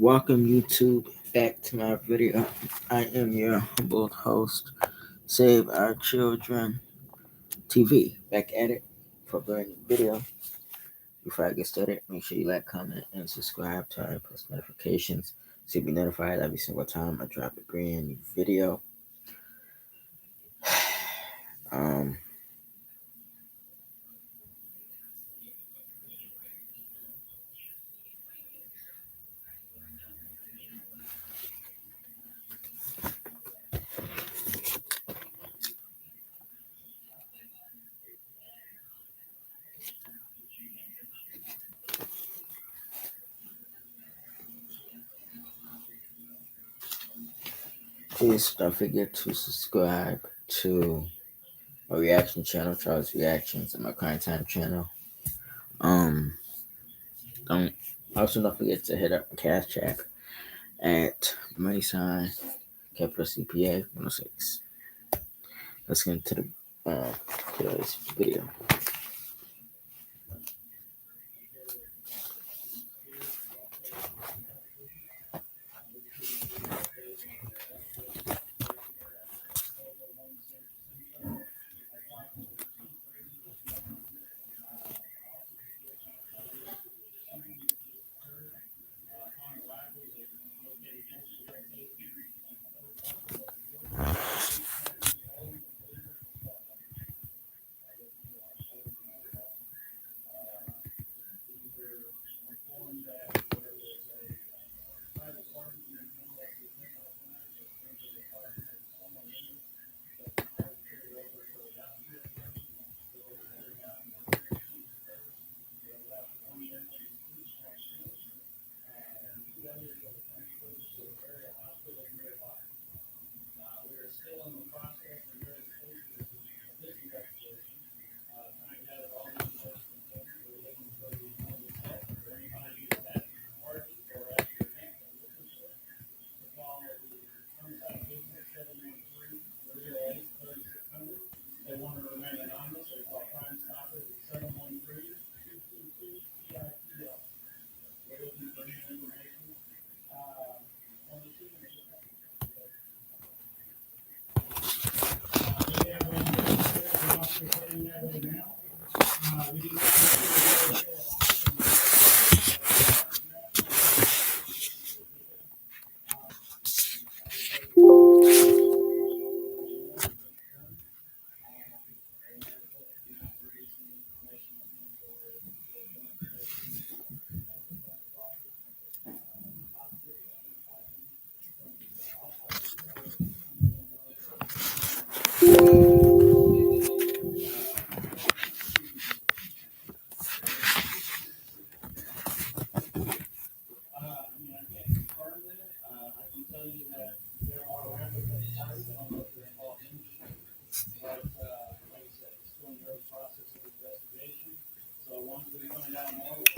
Welcome YouTube back to my video. I am your humble host, Save Our Children TV. Back at it for a brand new video. Before I get started, make sure you like, comment, and subscribe to our post notifications so you'll be notified every single time I drop a brand new video. Um, Please don't forget to subscribe to my reaction channel, Charles Reactions, and my current time channel. Um, don't forget to hit up my Cash App at money sign capital CPA 106. Let's get into today's video.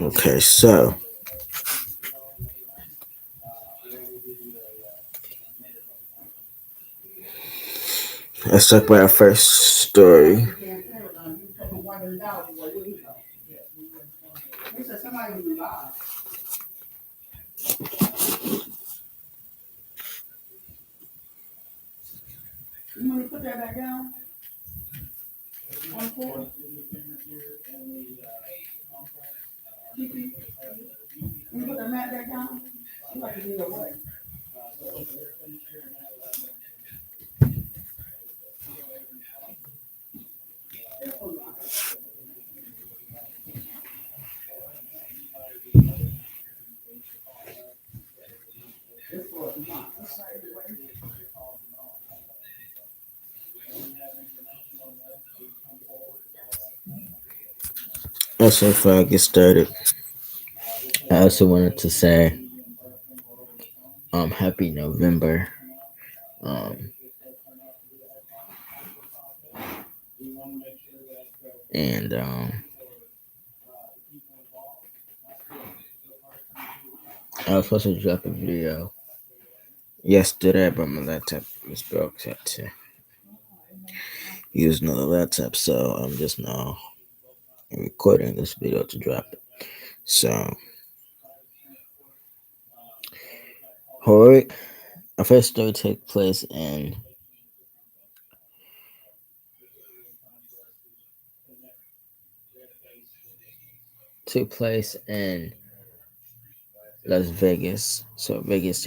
Okay, so let's talk about our first story. You want to put that back down? You put the mat back down? You like to do your what? Also, before I get started, I also wanted to say, happy November. Um, and I was supposed to drop a video yesterday, but my laptop was broke. So I had to use another laptop, so I'm just now recording this video to drop it. So Horror. Our first story took place in Las Vegas. Vegas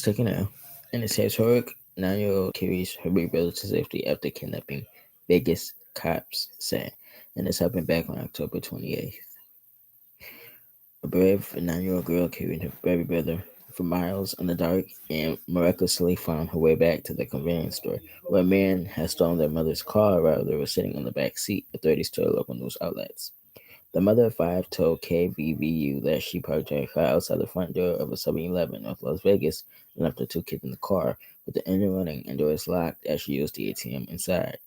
taking out, and it says Horrick 9-year-old carries her big brother to safety after kidnapping. Vegas cops say, and this happened back on October 28th. A brave 9-year-old girl carried her baby brother for miles in the dark and miraculously found her way back to the convenience store, where a man had stolen their mother's car while they were sitting in the back seat, authorities told local news outlets. The mother of five told KVVU that she parked her car outside the front door of a 7-Eleven in North Las Vegas and left her two kids in the car, with the engine running and doors locked as she used the ATM inside.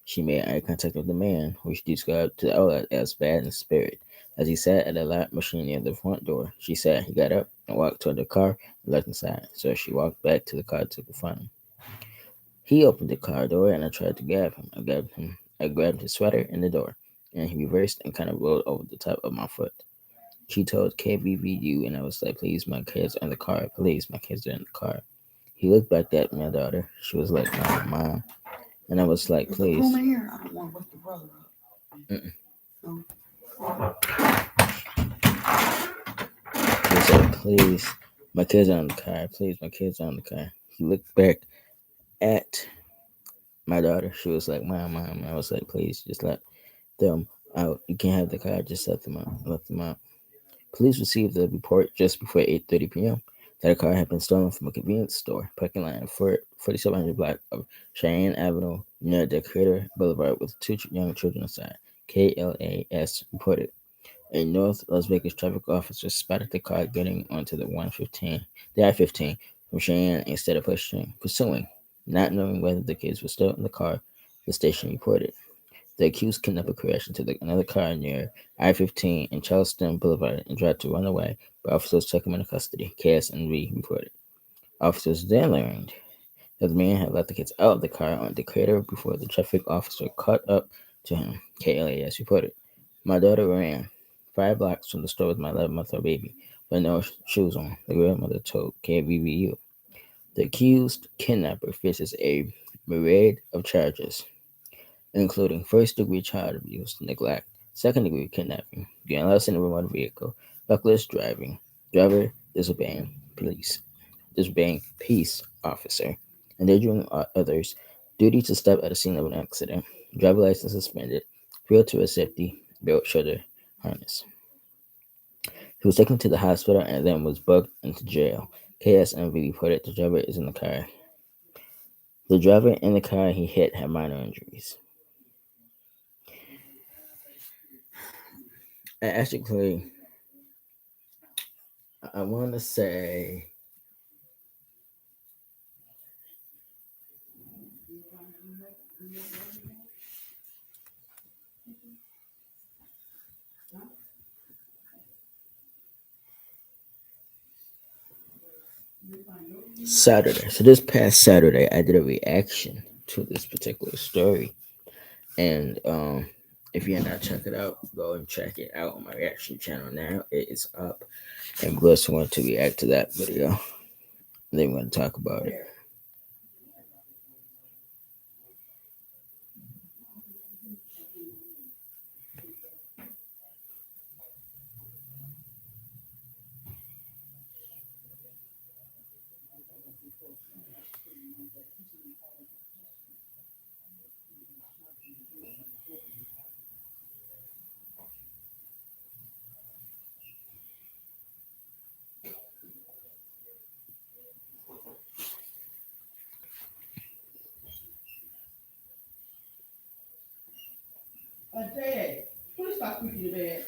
She made eye contact with the man, who she described to the outlet as bad in spirit. As he sat at a lock machine near the front door, she said he got up and walked toward the car and left inside, so she walked back to the car to confront him. He opened the car door and I tried to grab him. I grabbed his sweater in the door, and he reversed and kind of rolled over the top of my foot. She told KVVU, and I was like, please, my kids are in the car. Please, my kids are in the car. He looked back at my daughter. She was like, no, mom. And I was like, please. Come here. I don't want to wake the brother up. Mm-mm. He said, please, my kids are in the car. Please, my kids are in the car. He looked back at my daughter. She was like, mom. I was like, please, just let them out. You can't have the car. Just let them out. Let them out. Police received the report just before 8:30 p.m. that a car had been stolen from a convenience store parking lot in 4700 block of Cheyenne Avenue near Decatur Boulevard with two young children inside. KLAS reported. A North Las Vegas traffic officer spotted the car getting onto the I-15 from Cheyenne instead of pursuing. Not knowing whether the kids were still in the car, the station reported. The accused kidnapper crashed into another car near I-15 and Charleston Boulevard and tried to run away, but officers took him into custody, KSNV reported. Officers then learned that the man had let the kids out of the car on Decatur before the traffic officer caught up to him, KLAS reported. My daughter ran 5 blocks from the store with my 11-month-old baby, with no shoes on, the grandmother told KVVU. The accused kidnapper faces a myriad of charges, including first-degree child abuse, neglect, second-degree kidnapping, getting lost in a remote vehicle, reckless driving, driver disobeying peace officer, endangering others, duty to stop at a scene of an accident, driver license suspended, failed to wear safety belt shoulder harness. He was taken to the hospital and then was booked into jail. KSMV reported the driver is in the car. The driver in the car he hit had minor injuries. Actually, I want to say Saturday. So this past Saturday, I did a reaction to this particular story, and if you're not check it out, go and check it out on my reaction channel now. It is up, and Bliss want to react to that video. Then we're going to talk about it. Dad, please stop speaking to Dad.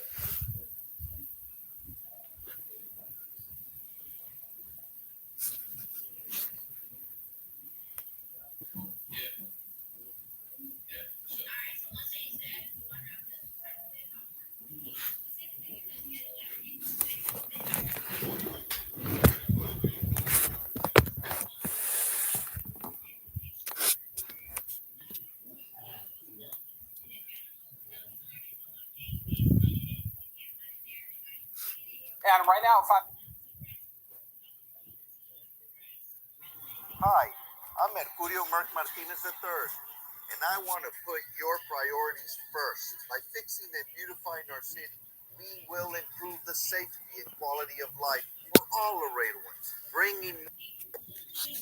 And right now, Hi, I'm Mercurio Merck Martinez III, and I want to put your priorities first. By fixing and beautifying our city, we will improve the safety and quality of life for all Laredoans, bringing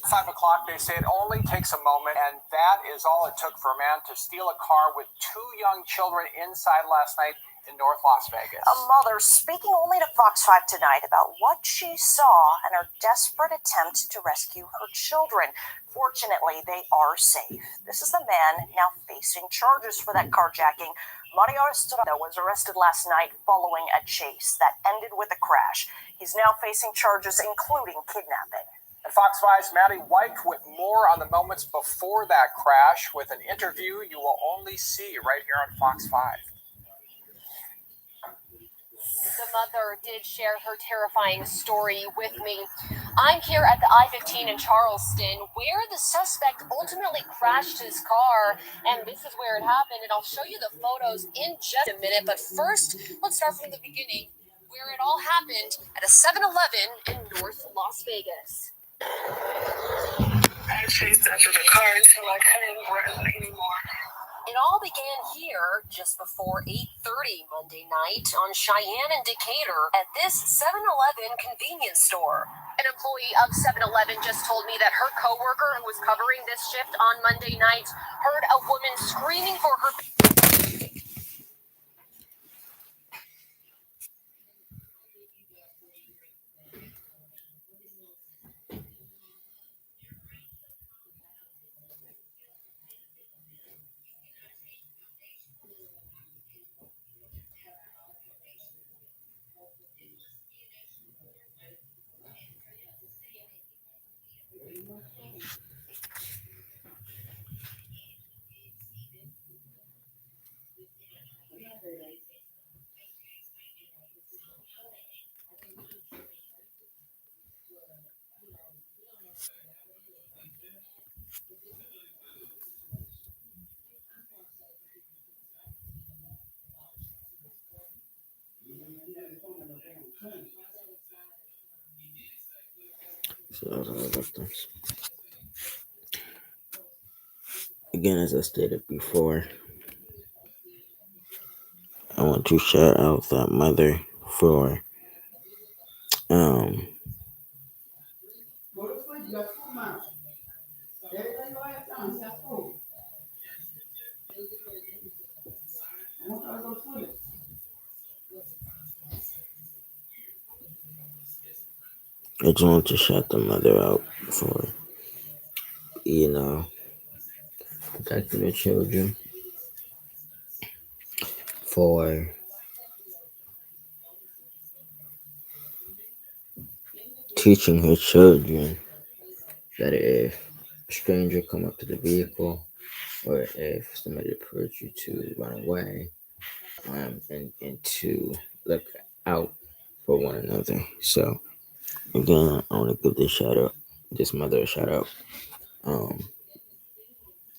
5 o'clock. They say it only takes a moment, and that is all it took for a man to steal a car with 2 young children inside last night in North Las Vegas. A mother speaking only to Fox 5 tonight about what she saw and her desperate attempt to rescue her children. Fortunately, they are safe. This is the man now facing charges for that carjacking. Mario Estrada was arrested last night following a chase that ended with a crash. He's now facing charges including kidnapping. And Fox 5's Maddie White with more on the moments before that crash with an interview you will only see right here on Fox 5. The mother did share her terrifying story with me. I'm here at the I-15 in Charleston, where the suspect ultimately crashed his car, and this is where it happened, and I'll show you the photos in just a minute, but first, let's start from the beginning, where it all happened at a 7-Eleven in North Las Vegas. I chased after the car until I couldn't run anymore. It all began here just before 8:30 Monday night on Cheyenne and Decatur at this 7-Eleven convenience store. An employee of 7-Eleven just told me that her coworker who was covering this shift on Monday night heard a woman screaming for her. So, victims. Again, as I stated before, I want to shout out that mother for um I just want to shout the mother out for protecting the children, for teaching her children that if a stranger come up to the vehicle or if somebody approach you to run away, and to look out for one another. So again, I want to give this mother a shout out. Um,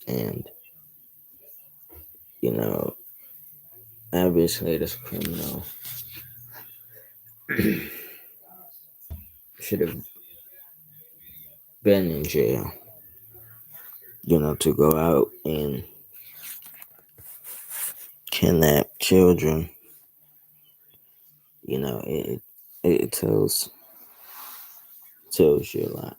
and you know, obviously this criminal should have been in jail. To go out and kidnap children. It tells you a lot.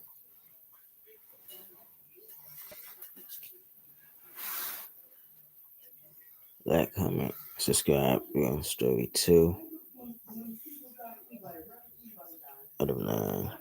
Like, comment, subscribe. We're on story 2 out of 9.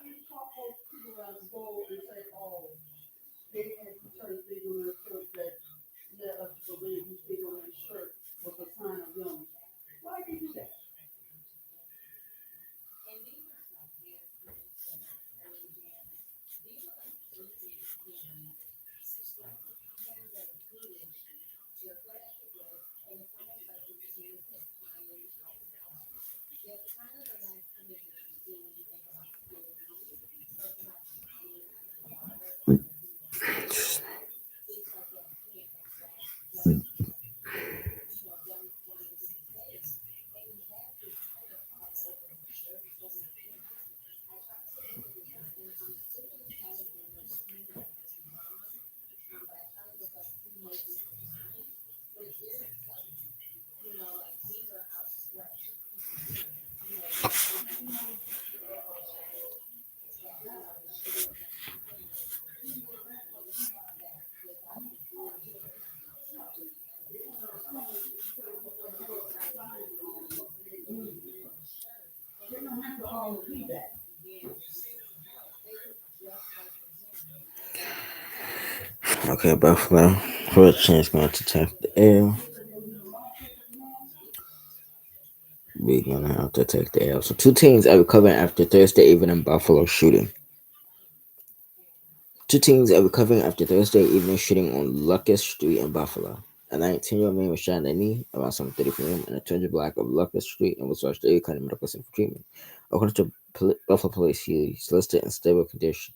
Okay, Buffalo. Hurricane's going to attack the air. We're gonna have to take the L. So two teams are recovering after Thursday evening Buffalo shooting. Two teams are recovering after Thursday evening shooting on Lucas Street in Buffalo. A 19-year-old man was shot in the knee around 7:30 p.m. in a 200 block of Lucas Street and was rushed to Erie County Medical Center for treatment. According to Buffalo police, he is listed in stable condition.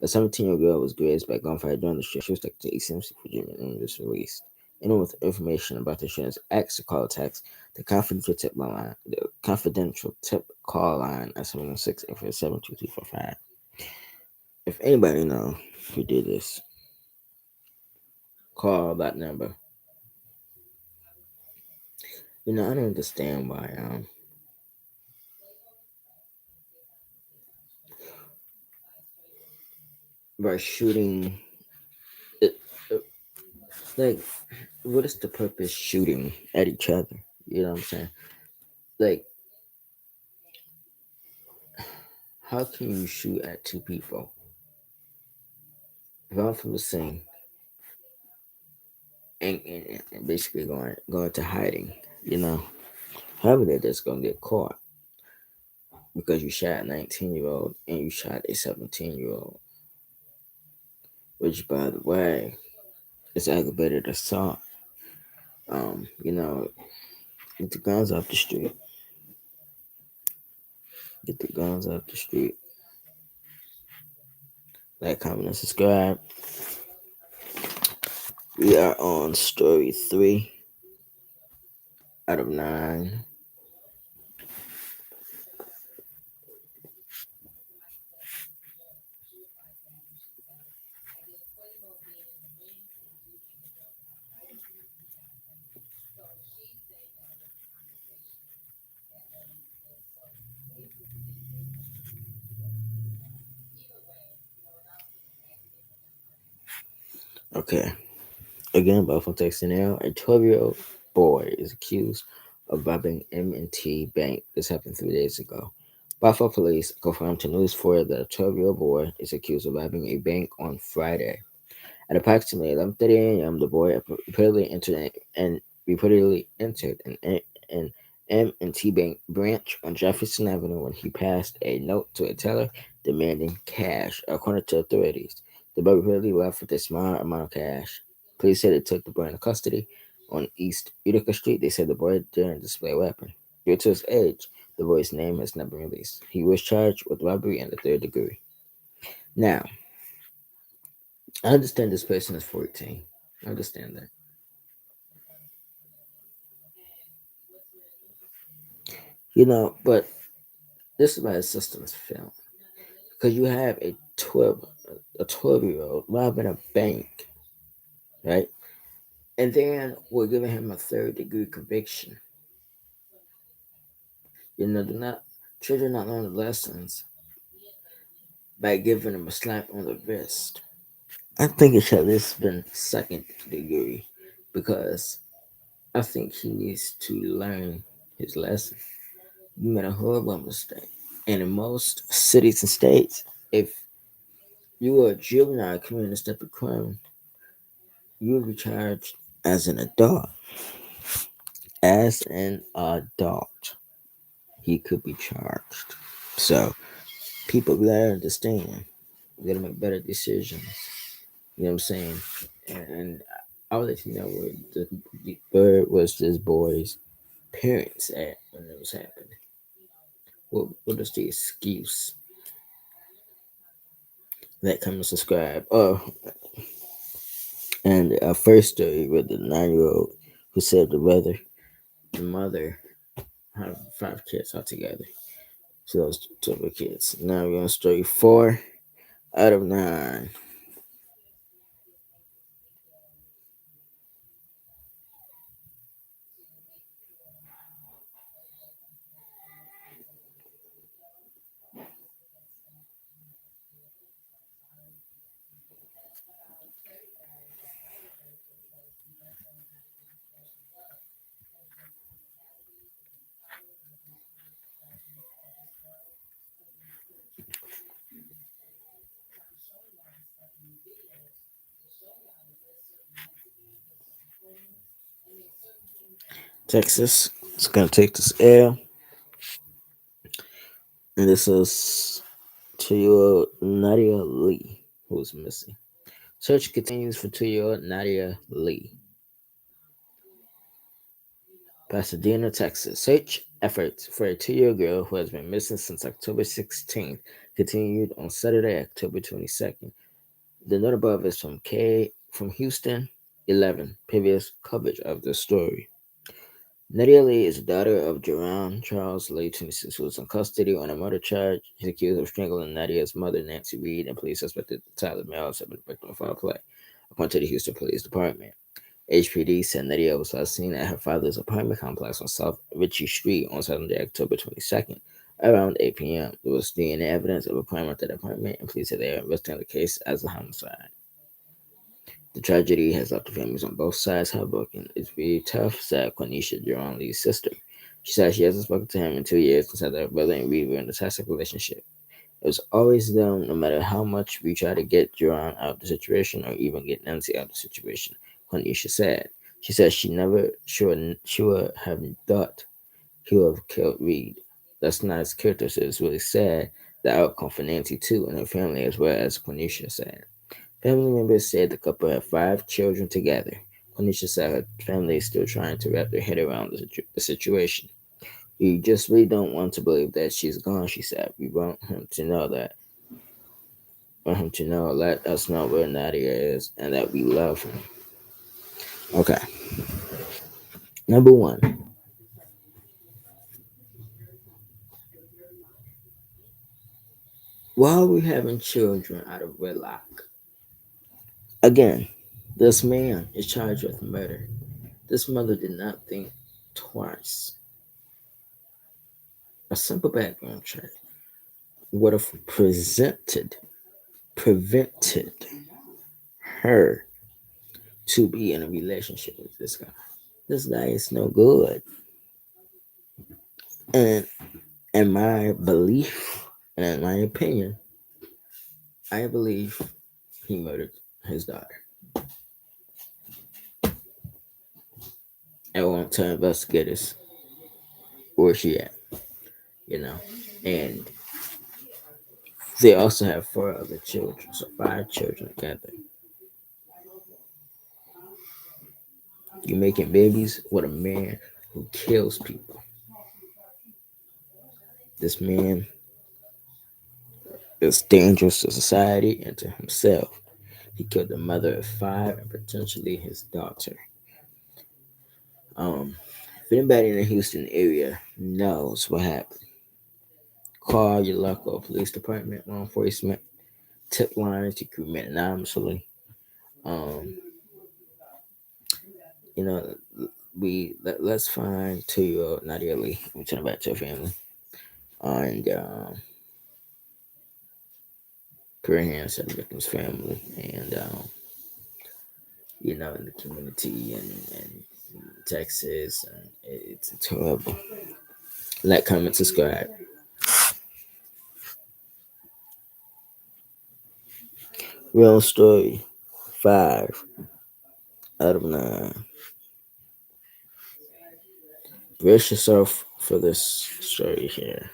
A 17-year-old girl was grazed by gunfire during the shooting. She was taken to East Simpson, Virginia, and was released. Anyone with information about the shootings asked to call or text the confidential tip call line at 716-847-2245. If anybody knows who did this, call that number. I don't understand why shooting it, like what is the purpose shooting at each other? You know what I'm saying? Like how can you shoot at two people? If I'm from the scene and basically going to hiding, you know, however they're just gonna get caught because you shot a 19-year-old and you shot a 17-year-old, which by the way is aggravated assault. You know, get the guns off the street. Get the guns off the street. Like, comment, and subscribe. We are on story 3 out of 9. Okay. Again, Buffalo, Texas now. A 12-year-old boy is accused of robbing M&T Bank. This happened 3 days ago. Buffalo police confirmed to News 4 that a 12-year-old boy is accused of robbing a bank on Friday. At approximately 11:30 a.m., the boy reportedly entered an M&T Bank branch on Jefferson Avenue when he passed a note to a teller demanding cash. According to authorities, the boy reportedly left with a small amount of cash. Police said they took the boy into custody on East Utica Street. They said the boy didn't display a weapon. Due to his age, the boy's name has not been released. He was charged with robbery in the third degree. Now, I understand this person is 14. I understand that. But this is why the system is failing. Because you have a 12 year old robbing a bank, right? And then we're giving him a third degree conviction. They're not children not learning lessons by giving him a slap on the wrist. I think it should have this been second degree because I think he needs to learn his lesson. You made a horrible mistake. And in most cities and states, if you are a juvenile committing this type of crime, you will be charged as an adult. As an adult, he could be charged. So people gotta understand. We gotta make better decisions. You know what I'm saying? And I'll let you know where was this boy's parents at when it was happening. What is the excuse? That come and subscribe. Oh, and our first story with the 9-year-old who said the mother had 5 kids altogether. So those two of her kids. Now we're on story 4 out of 9. Texas. It's gonna take this L, and this is 2-year-old Nadia Lee, who's missing. Search continues for 2-year-old Nadia Lee. Pasadena, Texas. Search efforts for a 2-year girl who has been missing since October 16th continued on Saturday, October 22nd. The note above is from Houston 11. Previous coverage of the story. Nadia Lee is the daughter of Jerron Charles Lee, 26, who was in custody on a murder charge. He's accused of strangling Nadia's mother, Nancy Reed, and police suspected Tyler Mills had been the victim of foul play, according to the Houston Police Department. HPD said Nadia was last seen at her father's apartment complex on South Ritchie Street on Saturday, October 22nd, around 8 p.m. There was DNA evidence of a crime at that apartment, and police said they are investigating the case as a homicide. The tragedy has left the families on both sides heartbroken. It's really tough, said Quenisha, Jerron Lee's sister. She said she hasn't spoken to him in 2 years and said that her brother and Reed were in a toxic relationship. It was always them, no matter how much we try to get Jerron out of the situation or even get Nancy out of the situation, Quenisha said. She said she would have thought he would have killed Reed. That's not his character, so it's really sad, the outcome for Nancy too and her family, as well, as Quenisha said. Family members said the couple had 5 children together. Quenisha said her family is still trying to wrap their head around the situation. We just really don't want to believe that she's gone, she said. We want him to know that. Want him to know, let us know where Nadia is and that we love her. Okay. Number 1. Why are we having children out of wedlock? Again, this man is charged with murder. This mother did not think twice. A simple background check would have prevented her to be in a relationship with this guy. This guy is no good. And in my belief and in my opinion, I believe he murdered his daughter. I want to investigators where she at, you know. And they also have 4 other children, so 5 children together. You're making babies with a man who kills people. This man is dangerous to society and to himself. He killed the mother of 5 and potentially his daughter. If anybody in the Houston area knows what happened, call your local police department, law enforcement, tip lines. You can remain anonymously. Um, you know, let's find 2-year-old Nadia Lee. Return her back to her family, and prayer hands to the victim's family, and in the community and Texas, and it's horrible. Like, comment, subscribe. Real story. 5 out of 9. Brace yourself for this story here.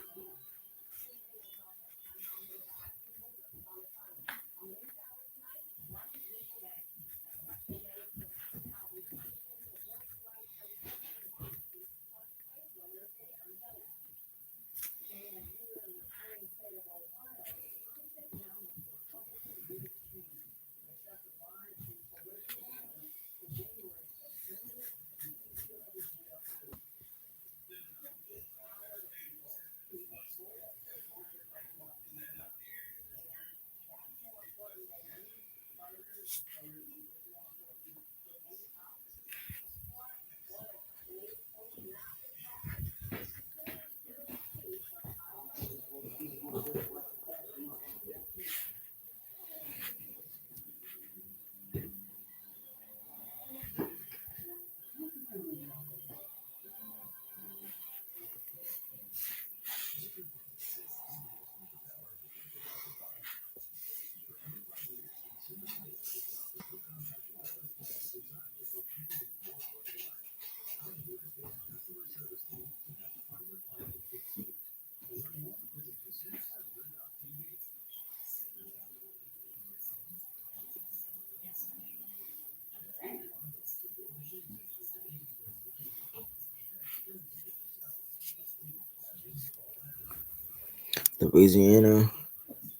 Louisiana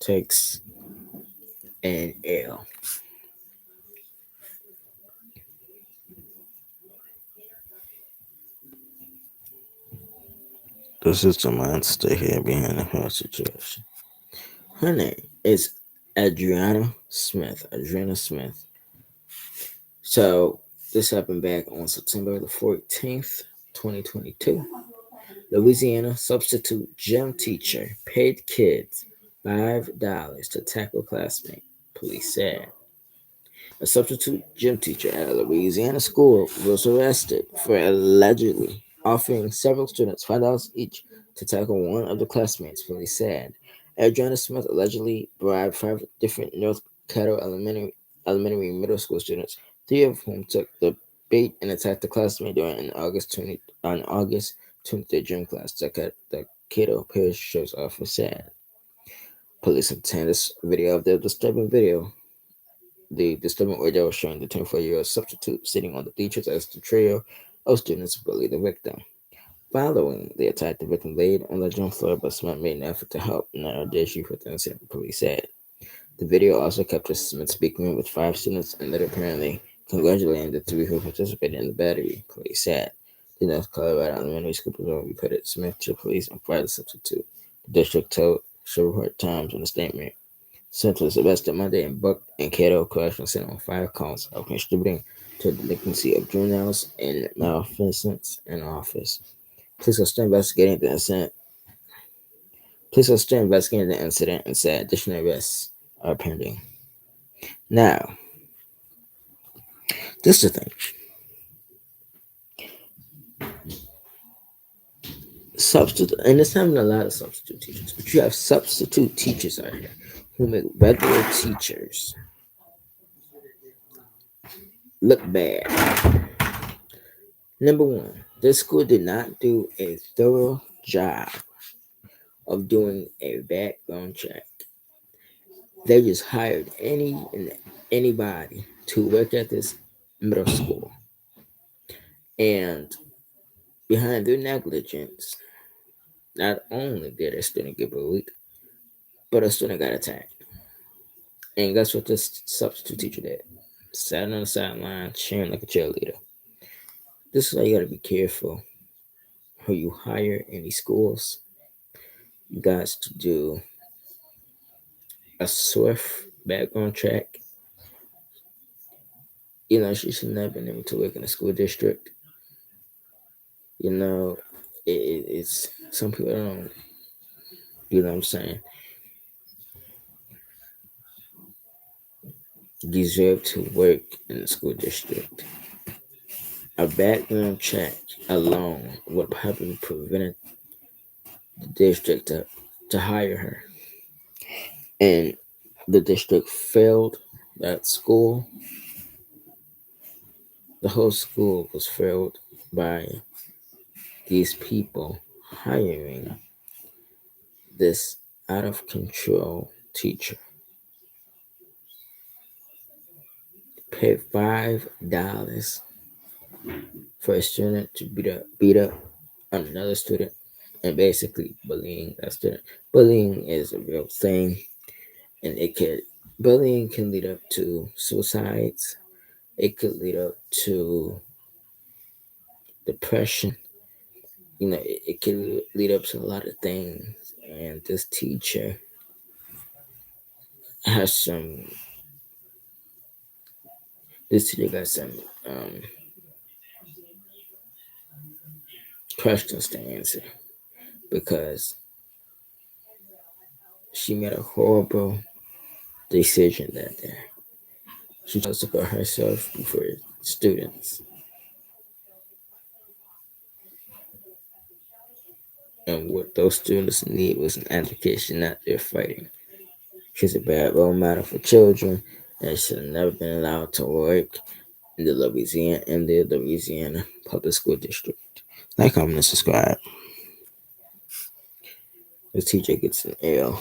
takes an L. This is the monster here behind the whole situation. Her name is Adriana Smith. Adriana Smith. So this happened back on September the 14th, 2022. Louisiana substitute gym teacher paid kids $5 to tackle classmate, police said. A substitute gym teacher at a Louisiana school was arrested for allegedly offering several students $5 each to tackle one of the classmates, police said. Adriana Smith allegedly bribed 5 different North Caddo Elementary middle school students, 3 of whom took the bait and attacked the classmate during an August 23rd gym class, the Caddo Parish Sheriff's Office said. Police obtained this video of the disturbing video. The disturbing audio showing the 24-year-old substitute sitting on the bleachers as the trio of students bullied the victim. Following the attack, the victim laid on the gym floor, but Smith made an effort to help narrow the issue with the incident, police said. The video also captured Smith speaking with 5 students and that apparently congratulating the 3 who participated in the battery, police said. The North Colorado Elementary School Patrol reported Smith to police and fired the substitute. The district told Shreveport Times in a statement. Smith was arrested Monday and booked in Caddo Correctional Center on 5 counts of contributing to the delinquency of juveniles and malfeasance in office. Police are still investigating the incident. And said additional arrests are pending. Now, this is the thing. And it's not even a lot of substitute teachers, but you have substitute teachers out here who make regular teachers look bad. Number one, this school did not do a thorough job of doing a background check. They just hired anybody to work at this middle school. And behind their negligence, not only did a student get bullied, but a student got attacked. And guess what this substitute teacher did? Sat on the sideline, cheering like a cheerleader. This is why you gotta be careful who you hire in these schools. You guys to do a swift background check. She should not have been able to work in a school district. It's some people don't, what I'm saying, deserve to work in the school district. A background check alone would probably prevent the district to hire her. And the district failed that school. The whole school was failed by these people hiring this out of control teacher. Paid $5 for a student to beat up on another student and basically bullying that student. Bullying is a real thing, and bullying can lead up to suicides. It could lead up to depression. It can lead up to a lot of things. And this teacher got some questions to answer because she made a horrible decision that day. She chose to put herself before students. And what those students need was an education, not their fighting. She's a bad role model for children and should have never been allowed to work in the Louisiana Public School District. Like, comment, and subscribe. The teacher gets an L.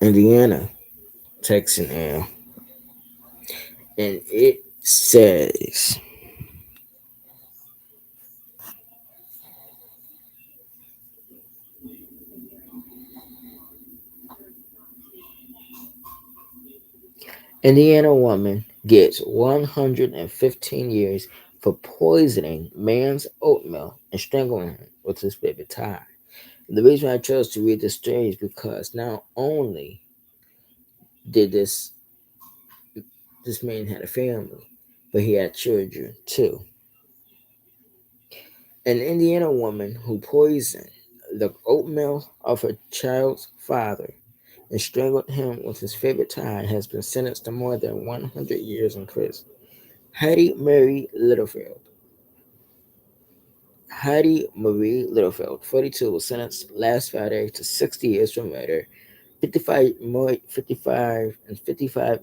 Indiana texting now, and it says, Indiana woman gets 115 years for poisoning man's oatmeal and strangling him with his favorite tie. The reason I chose to read this story is because not only did this man had a family, but he had children too. An Indiana woman who poisoned the oatmeal of her child's father and strangled him with his favorite tie has been sentenced to more than 100 years in prison. Heidi Mary Littlefield. Heidi Marie Littlefield, 42, was sentenced last Friday to 60 years for murder, 55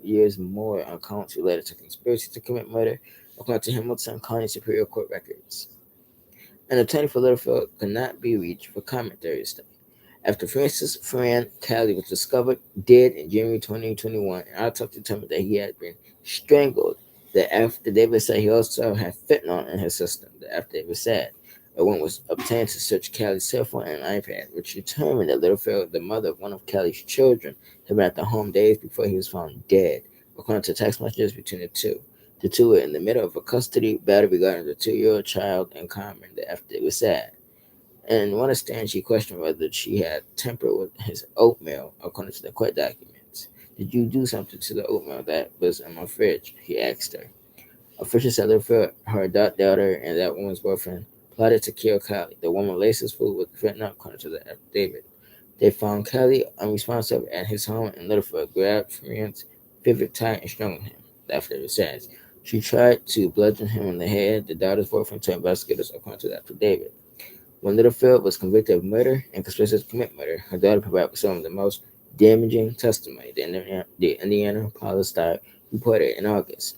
years more on counts related to conspiracy to commit murder, according to Hamilton County Superior Court records. An attorney for Littlefield could not be reached for comment Thursday after Francis Fran Cali was discovered dead in January 2021, and autopsy determined that he had been strangled. The affidavit said he also had fentanyl in his system. The affidavit said a warrant was obtained to search Cali's cell phone and iPad, which determined that Littlefield, the mother of one of Cali's children, had been at the home days before he was found dead, according to text messages between the two. The two were in the middle of a custody battle regarding the 2-year-old child in common, the affidavit said. In one stand, she questioned whether she had tampered with his oatmeal, according to the court documents. Did you do something to the oatmeal that was in my fridge? He asked her. Officials said Littlefield, her adult daughter, and that woman's boyfriend plotted to kill Kelly. The woman laced his food with fentanyl, according to the affidavit. They found Kelly unresponsive at his home, and Littlefield grabbed Friend's favorite tie and strangled him, the affidavit says. She tried to bludgeon him in the head, the daughter's boyfriend told investigators, according to the affidavit. When Littlefield was convicted of murder and conspiracy to commit murder, her daughter provided some of the most damaging testimony, the Indiana Police Star reported in August.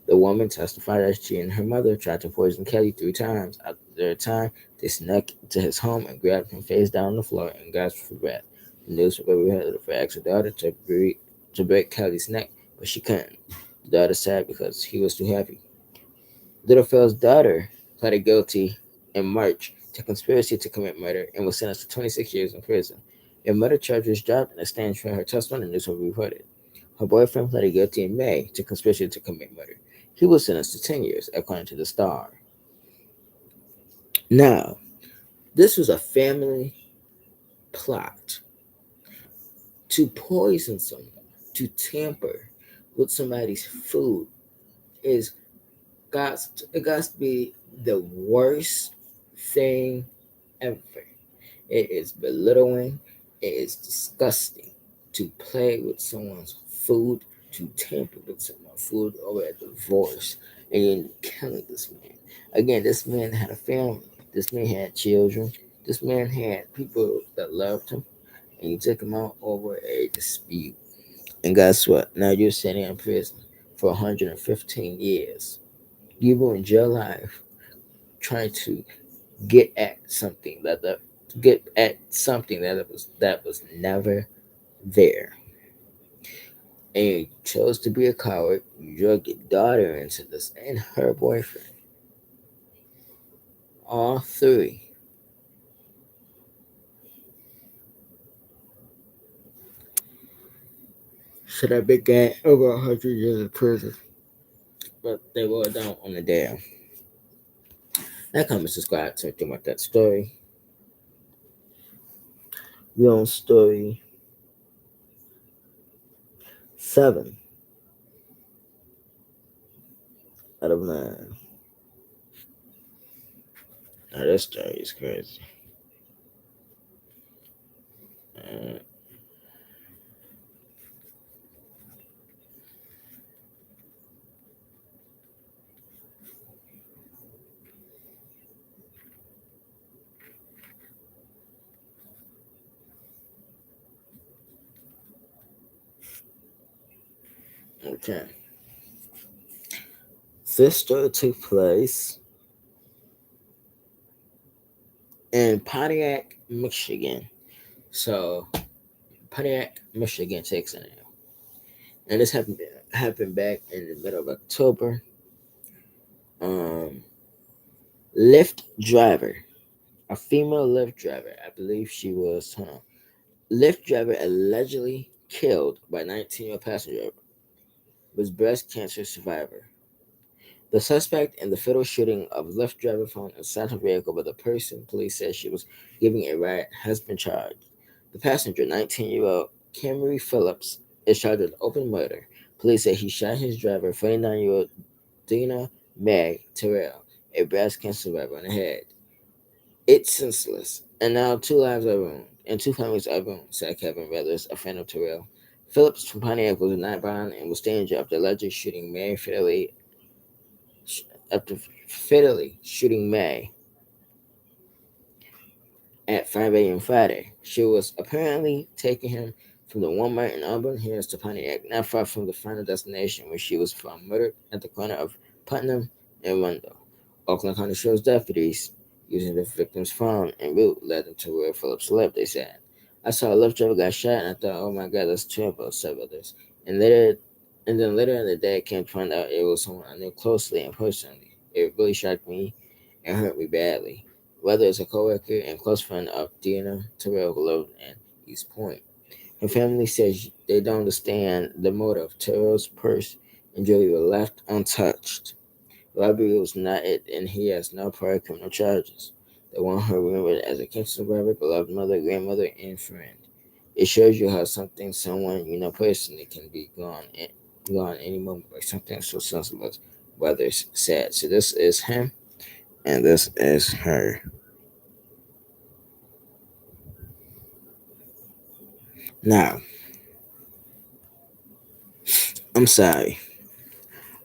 The woman testified that she and her mother tried to poison Kelly 3 times. After their time, they snuck into his home and grabbed him face down on the floor and gasped for breath. The newspaper reported Littlefield asked her daughter to break Kelly's neck, but she couldn't. The daughter said because he was too heavy. Littlefield's daughter pleaded guilty in March to conspiracy to commit murder and was sentenced to 26 years in prison. A murder charge was dropped and a stand trial her testimony, the newspaper reported. Her boyfriend pleaded guilty in May to conspiracy to commit murder. He was sentenced to 10 years, according to the Star. Now, this was a family plot to poison someone, to tamper with somebody's food. Is it got to be the worst thing ever. It is belittling. It is disgusting to play with someone's food, to tamper with someone's food over a divorce, and then killing this man. Again, this man had a family. This man had children. This man had people that loved him, and you took him out over a dispute. And guess what? Now you're sitting in prison for 115 years. You ruined your life trying to get at something that was never there. And you chose to be a coward. You drug your daughter into this and her boyfriend. All three. Should have been getting over 100 years in prison. But they were down on the day. That comment, subscribe to anything about that story. We're on story 7 out of 9. Now this story is crazy. Uh, okay. This story took place in Pontiac, Michigan. So Pontiac, Michigan takes an L. And this happened back in the middle of October. Um, Lyft driver, a female Lyft driver, I believe she was, Lyft driver allegedly killed by 19-year-old passenger, was breast cancer survivor. The suspect in the fatal shooting of Lyft driver found inside her vehicle by the person police said she was giving a ride has been charged. The passenger, 19-year-old Camry Phillips, is charged with open murder. Police say he shot his driver, 49-year-old Dina Mae Terrell, a breast cancer survivor, in the head. It's senseless, and now two lives are ruined, and two families are ruined, said Kevin Weathers, a fan of Terrell. Phillips from Pontiac was not bond and was staying jail after allegedly shooting May fatally shooting May at 5 a.m. Friday. She was apparently taking him from the Walmart in Auburn Hills to Pontiac, not far from the final destination where she was found murdered at the corner of Putnam and Rundle. Oakland County Sheriff's deputies using the victim's phone and route led them to where Phillips lived, they said. I saw a Lyft driver got shot and I thought, oh my god, that's terrible, said others. And then later in the day, I came to find out it was someone I knew closely and personally. It really shocked me and hurt me badly. Whether it's a coworker and close friend of Dina Terrell who lived in East Point. Her family says they don't understand the motive. Terrell's purse and jewelry were left untouched. Robbery was not it, and he has no prior criminal charges. They want her remembered as a cancer survivor, beloved mother, grandmother, and friend. It shows you how someone you know personally can be gone any moment by something so senseless, whether it's sad. So this is him, and this is her. Now, I'm sorry,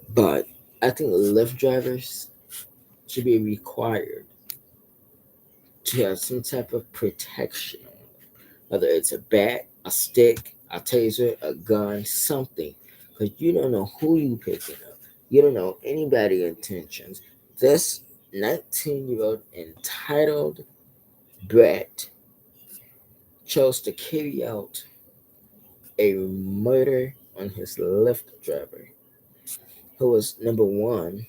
but I think Lyft drivers should be required to have some type of protection, whether it's a bat, a stick, a taser, a gun, something, because you don't know who you picking up. You don't know anybody's intentions. This 19-year-old entitled brat chose to carry out a murder on his Lyft driver, who was number one.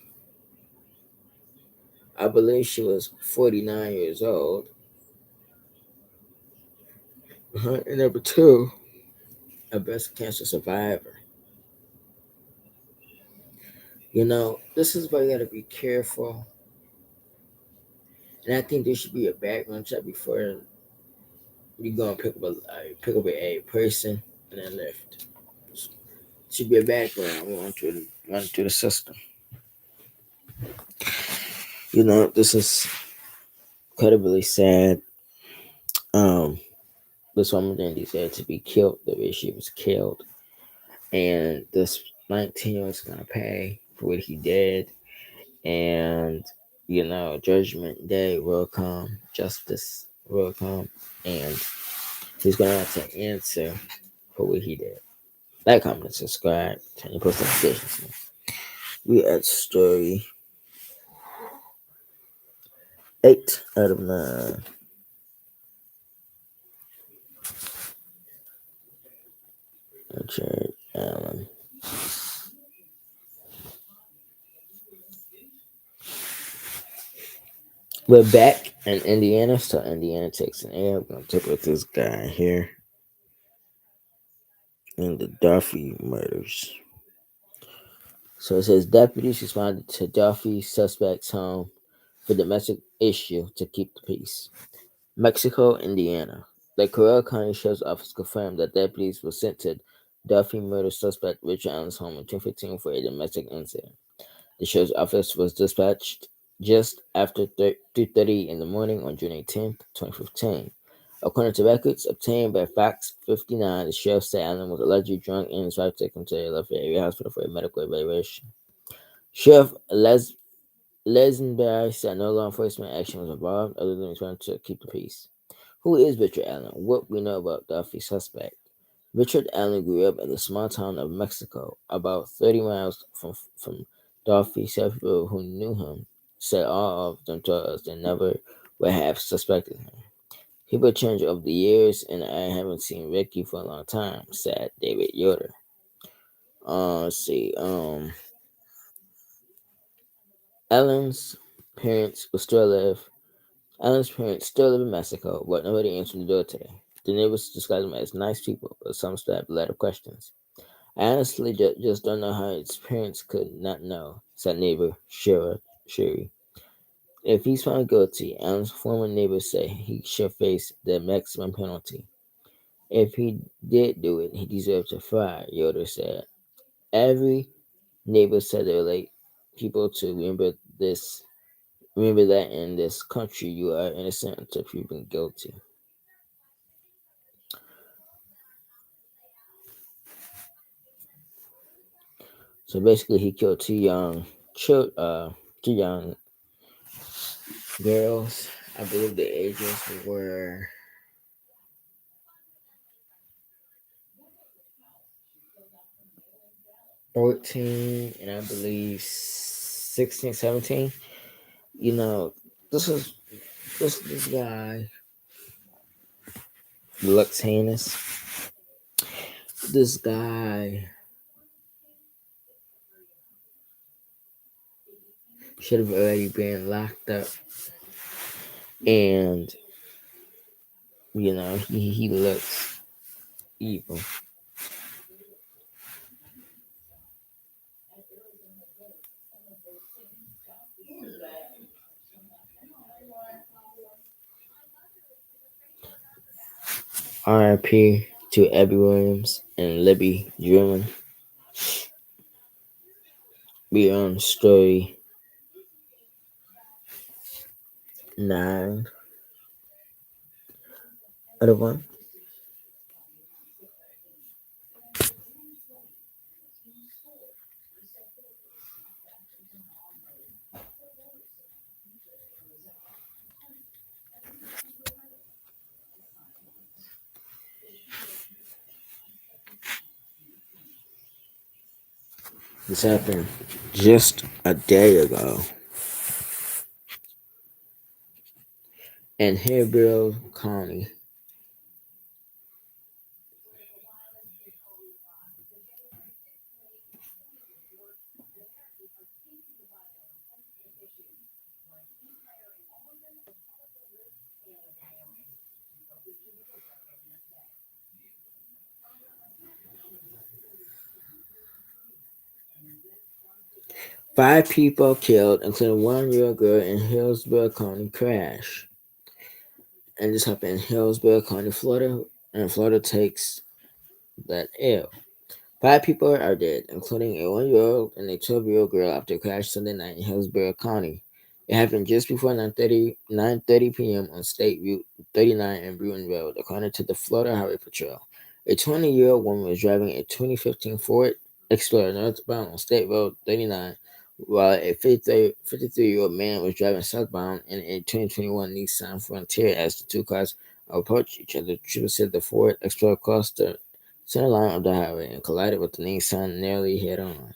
I believe she was 49 years old. And number two, a breast cancer survivor. This is why you gotta be careful. And I think there should be a background check before you go and pick up a person and then lift. Should be a background. We want to run through the system. This is incredibly sad. This woman then decided to be killed the way she was killed, and this 19-year-old is gonna pay for what he did. And Judgment Day will come, justice will come, and he's gonna have to answer for what he did. Like, comment, subscribe, turn your post notifications. We at story 8 out of 9. Richard Allen. We're back in Indiana, so Indiana takes an L. I'm gonna take with this guy here in the Duffy murders. So it says deputies responded to Duffy suspect's home for domestic issue to keep the peace. Mexico, Indiana. The Carroll County Sheriff's Office confirmed that deputies were sent to Duffy murder suspect Richard Allen's home in 2015 for a domestic incident. The sheriff's office was dispatched just after 3:30 in the morning on June 18th, 2015. According to records obtained by Fox 59, the sheriff said Allen was allegedly drunk and his wife took him to the Lafayette area hospital for a medical evaluation. Sheriff Lesenberg said no law enforcement action was involved other than trying to keep the peace. Who is Richard Allen? What we know about Duffy's suspect. Richard Allen grew up in the small town of Mexico, about 30 miles from Duffy. Several people who knew him said all of them told us they never would have suspected him. People change over the years, and I haven't seen Ricky for a long time. Said David Yoder. Let's see. Ellen's parents will still live. Ellen's parents still live in Mexico, but nobody answered the door today. The neighbors describe them as nice people, but some still have a lot of questions. I honestly just don't know how his parents could not know, said neighbor Sherry. If he's found guilty, Allen's former neighbors say he should face the maximum penalty. If he did do it, he deserves a fry, Yoder said. Every neighbor said they would like people to remember that in this country you are innocent until proven guilty. So basically he killed two young girls. I believe the ages were 14 and I believe 16, 17. You know, this is this guy looks heinous. This guy should have already been locked up, and he looks evil. R.I.P. to Abby Williams and Libby Drummond. We on story 9 out of 1. This happened just a day ago in Hillsborough County. Five people killed, including 1-year-old girl in Hillsborough County crash. And this happened in Hillsborough County, Florida. And Florida takes that L. 5 people are dead, including a 1-year-old and a 12-year-old girl after a crash Sunday night in Hillsborough County. It happened just before 9:30 p.m. on State Route 39 and Bruton Road, according to the Florida Highway Patrol. A 20-year-old woman was driving a 2015 Ford Explorer northbound on State Road 39, while a 53-year-old man was driving southbound in a 2021 Nissan Frontier. As the two cars approached each other, troopers said the Ford Explorer crossed the center line of the highway and collided with the Nissan nearly head-on.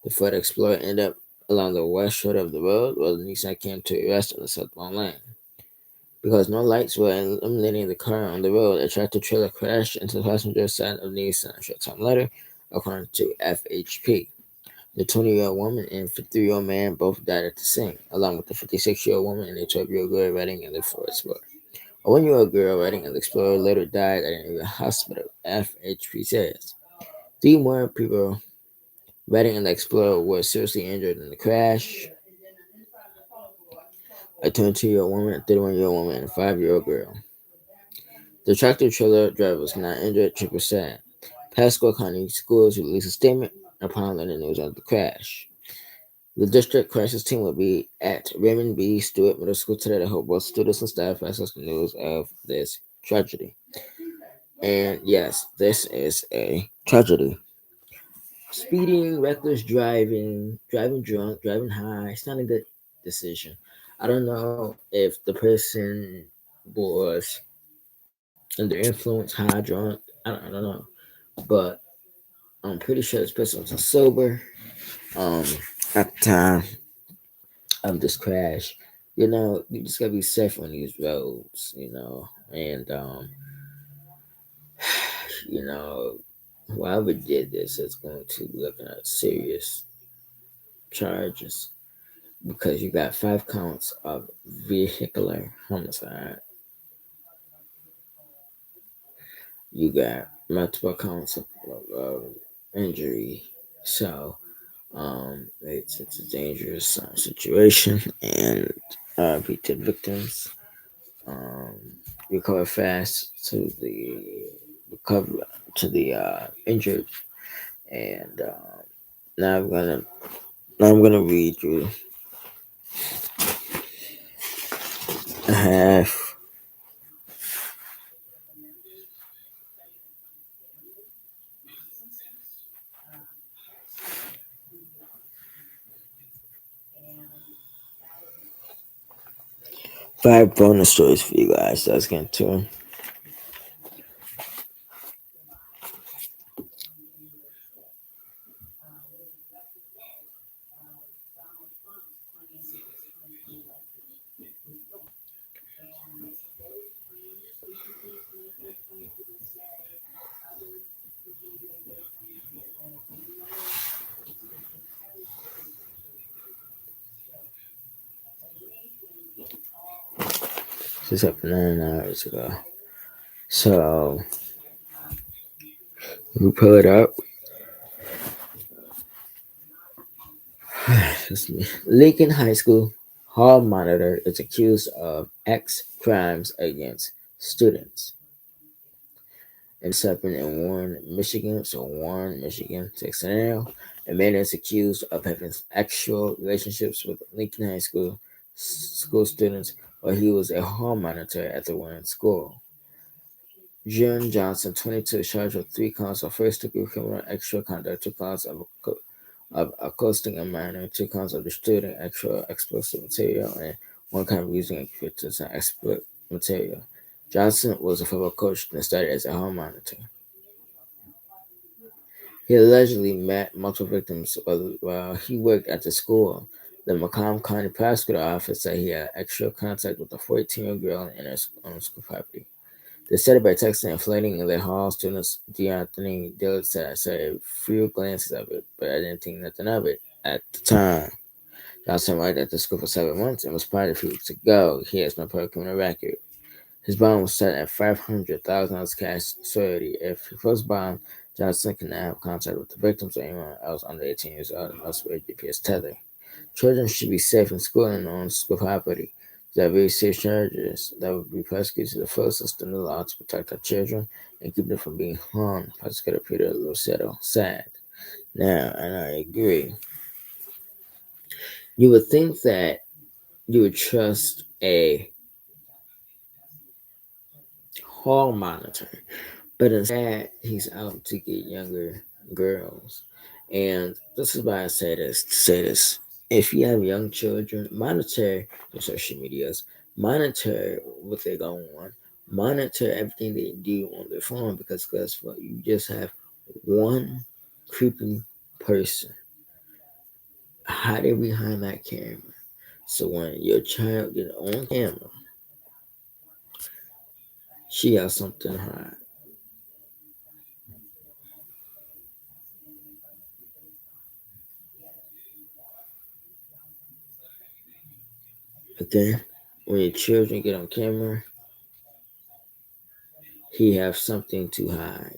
The Ford Explorer ended up along the west shoulder of the road, while the Nissan came to a rest on the southbound lane. Because no lights were illuminating the car on the road, a tractor-trailer crashed into the passenger side of the Nissan a short time later, according to FHP. The 20-year-old woman and 53-year-old man both died at the scene, along with the 56-year-old woman and a 12-year-old girl riding in the Ford Explorer. A 1-year-old girl riding in the Explorer later died at an hospital, FHP says. 3 more people riding in the Explorer were seriously injured in the crash. A 22-year-old woman, a 31-year-old woman, and a 5-year-old girl. The tractor-trailer driver was not injured, troopers said. Pasco County Schools released a statement upon learning news of the crash. The district crisis team will be at Raymond B. Stewart Middle School today to help both students and staff access the news of this tragedy. And yes, this is a tragedy. Speeding, reckless driving, driving drunk, driving high, it's not a good decision. I don't know if the person was under influence, high, drunk. I don't know. But I'm pretty sure this person was sober at the time of this crash. You just gotta be safe on these roads, and you know, whoever did this is going to be looking at serious charges because you got 5 counts of vehicular homicide. You got multiple counts of injury. So, it's a dangerous situation, and beat the victims. Recover fast to the recover to the injured, and now I'm gonna read you. I have 5 bonus stories for you guys. Let's get into them. This happened 9 hours ago. So we pull it up. Excuse me. Lincoln High School hall monitor is accused of X crimes against students. And this happened in Warren, Michigan. So Warren, Michigan, 6 A man is accused of having actual relationships with Lincoln High school students while he was a hall monitor at the Warren School. June Johnson, 22, is charged with 3 counts of first-degree criminal extra conduct, 2 counts of accosting a minor, 2 counts of distributing actual explosive material, and 1 count of using equipment and explicit material. Johnson was a football coach and started as a hall monitor. He allegedly met multiple victims while he worked at the school. The Macomb County Prosecutor Office said he had extra contact with a 14-year-old girl in her own school property. They started by texting and flirting in their hall. Students DeAnthony Dillard said, I saw a few glances of it, but I didn't think nothing of it at the time. Johnson worked at the school for 7 months and was fired a few weeks ago. He has no prior criminal record. His bond was set at $500,000 cash security. If he was bond, Johnson can now have contact with the victims or anyone else under 18 years old and must wear GPS tether. Children should be safe in school and on school property. There are very serious charges that would be prosecuted to the fullest extent of the law to protect our children and keep them from being harmed. Prosecutor Peter Luceto said. Now, and I agree. You would think that you would trust a hall monitor, but instead he's out to get younger girls. And this is why I say this to say this. If you have young children, monitor your social medias, monitor what they go on, monitor everything they do on their phone, because guess what? You just have one creeping person hiding behind that camera. So when your child gets on camera, she has something to hide. Okay? When your children get on camera, he have something to hide.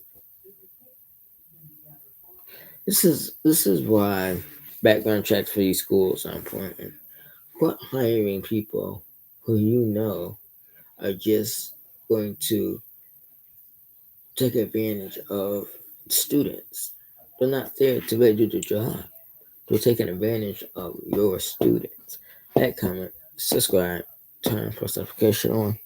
This is why background checks for these schools are important. Quit hiring people who you know are just going to take advantage of students. They're not there to really do the job. They're taking advantage of your students. Like, comment, subscribe, turn post notification on.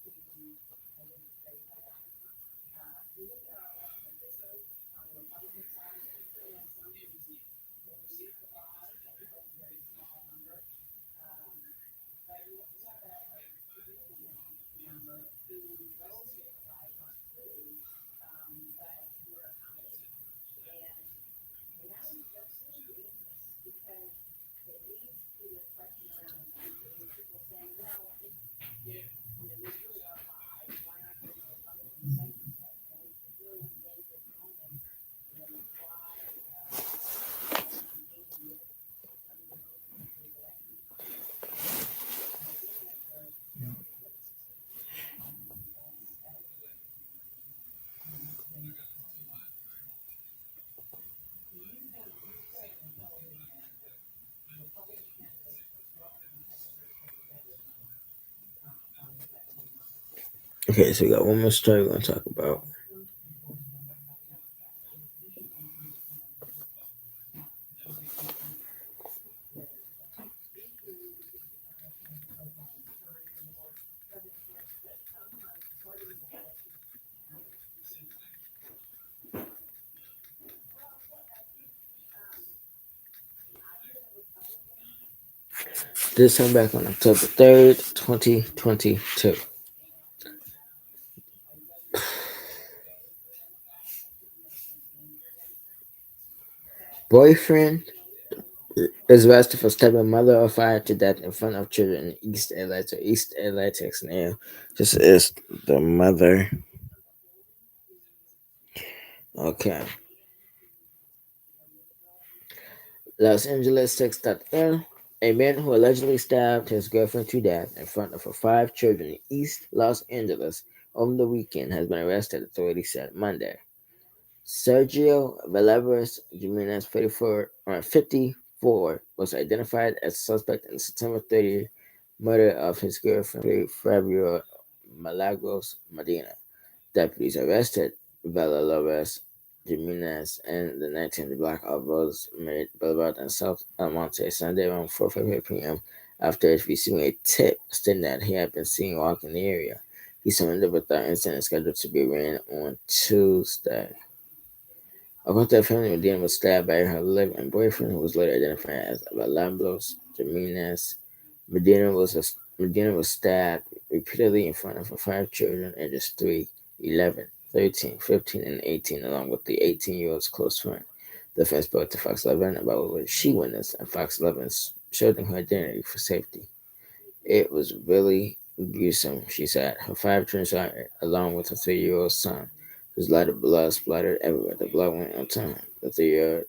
Okay, so we got one more story we're gonna talk about. This time back on October 3rd, 2022. Boyfriend is arrested for stabbing mother of fire to death in front of children in East LA. So East LA, Texas. Now, this is the mother. Okay. Los Angeles 6.L. A man who allegedly stabbed his girlfriend to death in front of her five children in East Los Angeles over the weekend has been arrested, authorities said Monday. Sergio Villegas Jimenez, 54, was identified as suspect in September 30th murder of his girlfriend, Fabio Malagos Medina. Deputies arrested Villegas Jimenez in the 19th block of Rosemary Boulevard in South El Monte Sunday around 4:50 p.m. after receiving a tip stating that he had been seen walking in the area. He surrendered with the incident scheduled to be ran on Tuesday. According to the family, Medina was stabbed by her live-in boyfriend, who was later identified as Villegas Jimenez. Medina was stabbed repeatedly in front of her five children, ages 3, 11, 13, 15, and 18, along with the 18-year-old's close friend. The defense spoke to Fox 11 about what she witnessed, and Fox 11 showed them her identity for safety. It was really gruesome, she said. Her five children saw it, along with her 3-year-old son. There's a lot of blood splattered everywhere. The blood went on time. The 3-year-old,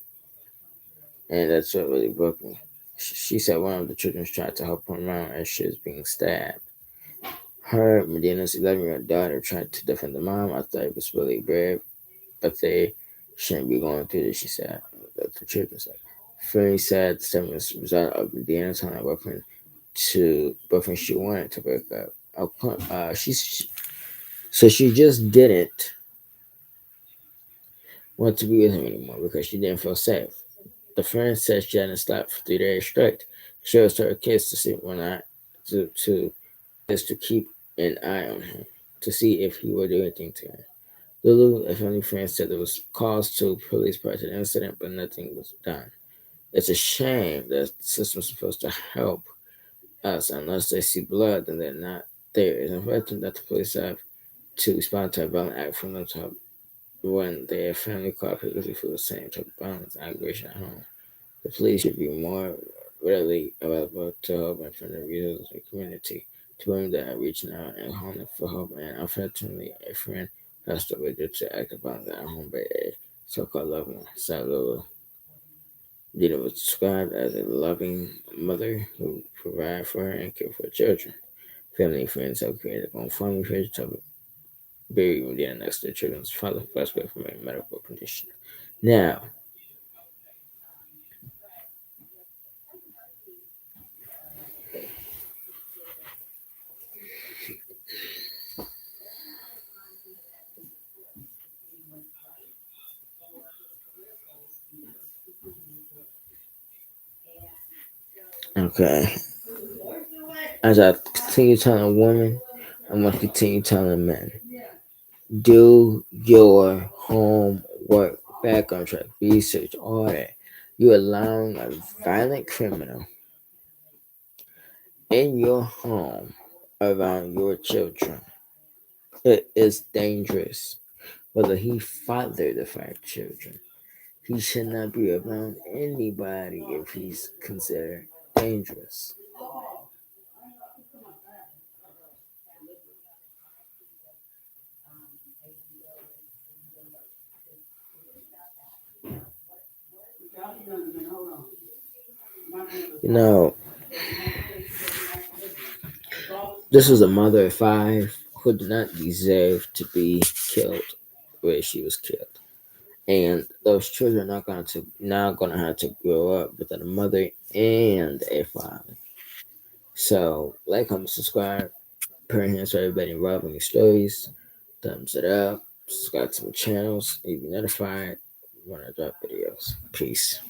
and that's what really broke me. She said one of the children tried to help her around as she was being stabbed. Her, Medina's 11-year-old daughter, tried to defend the mom. I thought it was really brave, but they shouldn't be going through this, she said. That's the children said. Ferry said the statement was a result of Medina telling her boyfriend she wanted to break up. So she just didn't want to be with him anymore because she didn't feel safe. The friend said she hadn't slept for 3 days straight. She was to her kids to see when I to just to keep an eye on him to see if he would do anything to her. Lulu, a family friend, said there was calls to police prior to the incident, but nothing was done. It's a shame that the system's supposed to help us. Unless they see blood, then they're not there. It's important that the police have to respond to a violent act from them to help when their family call people who feel the same type of violence and aggression at home. The police should be more readily available to help and friendly resources in the community to women that are reaching out and calling for help. And unfortunately, a friend passed away due to active violence at home by a so-called loved one. Salula Dina was described as a loving mother who provided for her and cared for her children. Family and friends have created a GoFundMe page to bury Medina next to the children's father who passed away from a medical condition. Now, okay, as I continue telling women, I'm going to continue telling men. Do your homework, background check, research, all that. You're allowing a violent criminal in your home around your children. It is dangerous. Whether he fathered the five children, he should not be around anybody if he's considered dangerous. You know, this was a mother of 5 who did not deserve to be killed where she was killed. And those children are gonna have to grow up without a mother and a father. So like, comment, subscribe. Parent hands for everybody involved in these stories. Thumbs it up. Subscribe to my channels. You be notified when I drop videos. Peace.